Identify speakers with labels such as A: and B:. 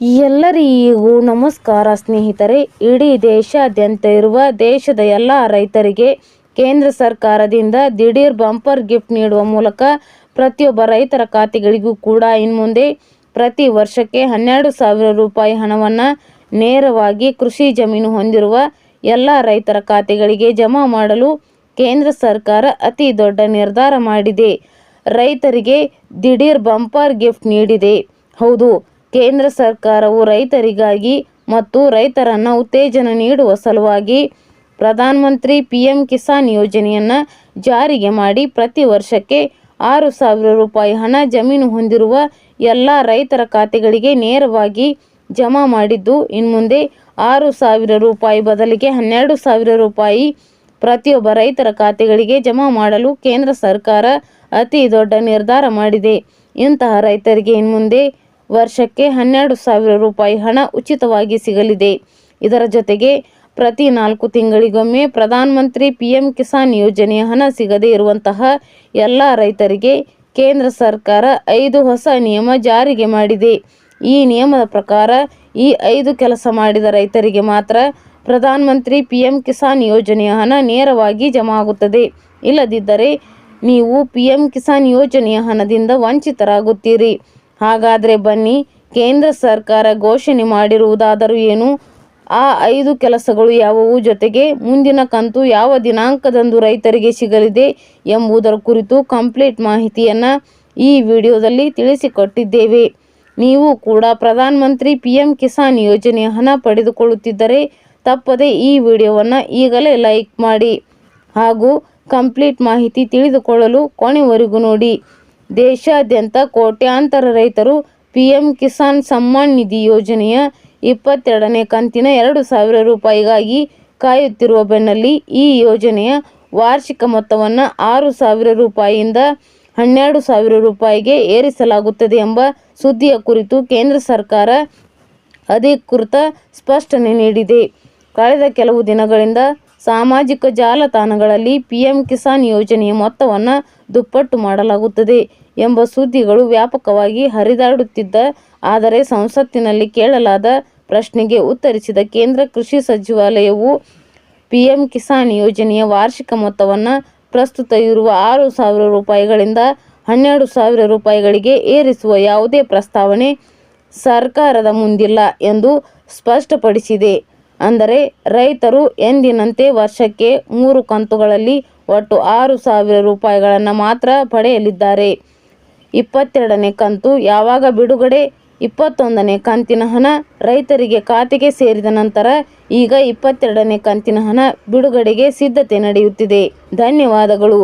A: ಎಲ್ಲರಿಗೂ ನಮಸ್ಕಾರ ಸ್ನೇಹಿತರೆ. ಇಡೀ ದೇಶಾದ್ಯಂತ ಇರುವ ದೇಶದ ಎಲ್ಲ ರೈತರಿಗೆ ಕೇಂದ್ರ ಸರ್ಕಾರದಿಂದ ದಿಢೀರ್ ಬಂಪರ್ ಗಿಫ್ಟ್ ನೀಡುವ ಮೂಲಕ ಪ್ರತಿಯೊಬ್ಬ ರೈತರ ಖಾತೆಗಳಿಗೂ ಕೂಡ ಇನ್ಮುಂದೆ ಪ್ರತಿ ವರ್ಷಕ್ಕೆ 12,000 ರೂಪಾಯಿ ಹಣವನ್ನು ನೇರವಾಗಿ ಕೃಷಿ ಜಮೀನು ಹೊಂದಿರುವ ಎಲ್ಲ ರೈತರ ಖಾತೆಗಳಿಗೆ ಜಮಾ ಮಾಡಲು ಕೇಂದ್ರ ಸರ್ಕಾರ ಅತಿ ದೊಡ್ಡ ನಿರ್ಧಾರ ಮಾಡಿದೆ. ರೈತರಿಗೆ ದಿಢೀರ್ ಬಂಪರ್ ಗಿಫ್ಟ್ ನೀಡಿದೆ. ಹೌದು, ಕೇಂದ್ರ ಸರ್ಕಾರವು ರೈತರಿಗಾಗಿ ಮತ್ತು ರೈತರನ್ನು ಉತ್ತೇಜನ ನೀಡುವ ಸಲುವಾಗಿ ಪ್ರಧಾನಮಂತ್ರಿ PM ಕಿಸಾನ್ ಯೋಜನೆಯನ್ನು ಜಾರಿಗೆ ಮಾಡಿ ಪ್ರತಿ ವರ್ಷಕ್ಕೆ 6,000 ರೂಪಾಯಿ ಹಣ ಜಮೀನು ಹೊಂದಿರುವ ಎಲ್ಲ ರೈತರ ಖಾತೆಗಳಿಗೆ ನೇರವಾಗಿ ಜಮಾ ಮಾಡಿದ್ದು, ಇನ್ಮುಂದೆ 6,000 ರೂಪಾಯಿ ಬದಲಿಗೆ 12,000 ರೂಪಾಯಿ ಪ್ರತಿಯೊಬ್ಬ ರೈತರ ಖಾತೆಗಳಿಗೆ ಜಮಾ ಮಾಡಲು ಕೇಂದ್ರ ಸರ್ಕಾರ ಅತಿ ದೊಡ್ಡ ನಿರ್ಧಾರ ಮಾಡಿದೆ. ಇಂತಹ ರೈತರಿಗೆ ಇನ್ಮುಂದೆ ವರ್ಷಕ್ಕೆ 12,000 ರೂಪಾಯಿ ಹಣ ಉಚಿತವಾಗಿ ಸಿಗಲಿದೆ. ಇದರ ಜೊತೆಗೆ ಪ್ರತಿ 4 ತಿಂಗಳಿಗೊಮ್ಮೆ ಪ್ರಧಾನಮಂತ್ರಿ PM ಕಿಸಾನ್ ಯೋಜನೆಯ ಹಣ ಸಿಗದೇ ಇರುವಂತಹ ಎಲ್ಲ ರೈತರಿಗೆ ಕೇಂದ್ರ ಸರ್ಕಾರ 5 ಹೊಸ ನಿಯಮ ಜಾರಿಗೆ ಮಾಡಿದೆ. ಈ ನಿಯಮದ ಪ್ರಕಾರ ಈ 5 ಕೆಲಸ ಮಾಡಿದ ರೈತರಿಗೆ ಮಾತ್ರ ಪ್ರಧಾನಮಂತ್ರಿ PM ಕಿಸಾನ್ ಯೋಜನೆಯ ಹಣ ನೇರವಾಗಿ ಜಮಾ ಆಗುತ್ತದೆ. ಇಲ್ಲದಿದ್ದರೆ ನೀವು PM ಕಿಸಾನ್ ಯೋಜನೆಯ ಹಣದಿಂದ ವಂಚಿತರಾಗುತ್ತೀರಿ. ಹಾಗಾದರೆ ಬನ್ನಿ, ಕೇಂದ್ರ ಸರ್ಕಾರ ಘೋಷಣೆ ಮಾಡಿರುವುದಾದರೂ ಏನು, ಆ 5 ಕೆಲಸಗಳು ಯಾವುವು, ಜೊತೆಗೆ ಮುಂದಿನ ಕಂತು ಯಾವ ದಿನಾಂಕದಂದು ರೈತರಿಗೆ ಸಿಗಲಿದೆ ಎಂಬುದರ ಕುರಿತು ಕಂಪ್ಲೀಟ್ ಮಾಹಿತಿಯನ್ನು ಈ ವಿಡಿಯೋದಲ್ಲಿ ತಿಳಿಸಿಕೊಟ್ಟಿದ್ದೇವೆ. ನೀವು ಕೂಡ ಪ್ರಧಾನಮಂತ್ರಿ PM ಕಿಸಾನ್ ಯೋಜನೆಯ ಹಣ ಪಡೆದುಕೊಳ್ಳುತ್ತಿದ್ದರೆ ತಪ್ಪದೆ ಈ ವಿಡಿಯೋವನ್ನು ಈಗಲೇ ಲೈಕ್ ಮಾಡಿ ಹಾಗೂ ಕಂಪ್ಲೀಟ್ ಮಾಹಿತಿ ತಿಳಿದುಕೊಳ್ಳಲು ಕೊನೆವರೆಗೂ ನೋಡಿ. ದೇಶಾದ್ಯಂತ ಕೋಟ್ಯಾಂತರ ರೈತರು PM ಕಿಸಾನ್ ಸಮ್ಮಾನ್ ನಿಧಿ ಯೋಜನೆಯ 22ನೇ ಕಂತಿನ 2,000 ರೂಪಾಯಿಗಾಗಿ ಕಾಯುತ್ತಿರುವ ಬೆನ್ನಲ್ಲಿ ಈ ಯೋಜನೆಯ ವಾರ್ಷಿಕ ಮೊತ್ತವನ್ನು 6,000 ರೂಪಾಯಿಯಿಂದ 12,000 ರೂಪಾಯಿಗೆ ಏರಿಸಲಾಗುತ್ತದೆ ಎಂಬ ಸುದ್ದಿಯ ಕುರಿತು ಕೇಂದ್ರ ಸರ್ಕಾರ ಅಧಿಕೃತ ಸ್ಪಷ್ಟನೆ ನೀಡಿದೆ. ಕಳೆದ ಕೆಲವು ದಿನಗಳಿಂದ ಸಾಮಾಜಿಕ ಜಾಲತಾಣಗಳಲ್ಲಿ PM ಕಿಸಾನ್ ಯೋಜನೆಯ ಮೊತ್ತವನ್ನು ದುಪ್ಪಟ್ಟು ಮಾಡಲಾಗುತ್ತದೆ ಎಂಬ ಸುದ್ದಿಗಳು ವ್ಯಾಪಕವಾಗಿ ಹರಿದಾಡುತ್ತಿದ್ದ ಆದರೆ ಸಂಸತ್ತಿನಲ್ಲಿ ಕೇಳಲಾದ ಪ್ರಶ್ನೆಗೆ ಉತ್ತರಿಸಿದ ಕೇಂದ್ರ ಕೃಷಿ ಸಚಿವಾಲಯವು PM ಕಿಸಾನ್ ಯೋಜನೆಯ ವಾರ್ಷಿಕ ಮೊತ್ತವನ್ನು ಪ್ರಸ್ತುತ ಇರುವ 6,000 ರೂಪಾಯಿಗಳಿಂದ 12,000 ರೂಪಾಯಿಗಳಿಗೆ ಏರಿಸುವ ಯಾವುದೇ ಪ್ರಸ್ತಾವನೆ ಸರ್ಕಾರದ ಮುಂದಿಲ್ಲ ಎಂದು ಸ್ಪಷ್ಟಪಡಿಸಿದೆ. ಅಂದರೆ ರೈತರು ಎಂದಿನಂತೆ ವರ್ಷಕ್ಕೆ 3 ಕಂತುಗಳಲ್ಲಿ ಒಟ್ಟು 6,000 ರೂಪಾಯಿಗಳನ್ನು ಮಾತ್ರ ಪಡೆಯಲಿದ್ದಾರೆ. 22ನೇ ಕಂತು ಯಾವಾಗ ಬಿಡುಗಡೆ? 21ನೇ ಕಂತಿನ ಹಣ ರೈತರಿಗೆ ಖಾತೆಗೆ ಸೇರಿದ ನಂತರ ಈಗ 22ನೇ ಕಂತಿನ ಹಣ ಬಿಡುಗಡೆಗೆ ಸಿದ್ಧತೆ ನಡೆಯುತ್ತಿದೆ. ಧನ್ಯವಾದಗಳು.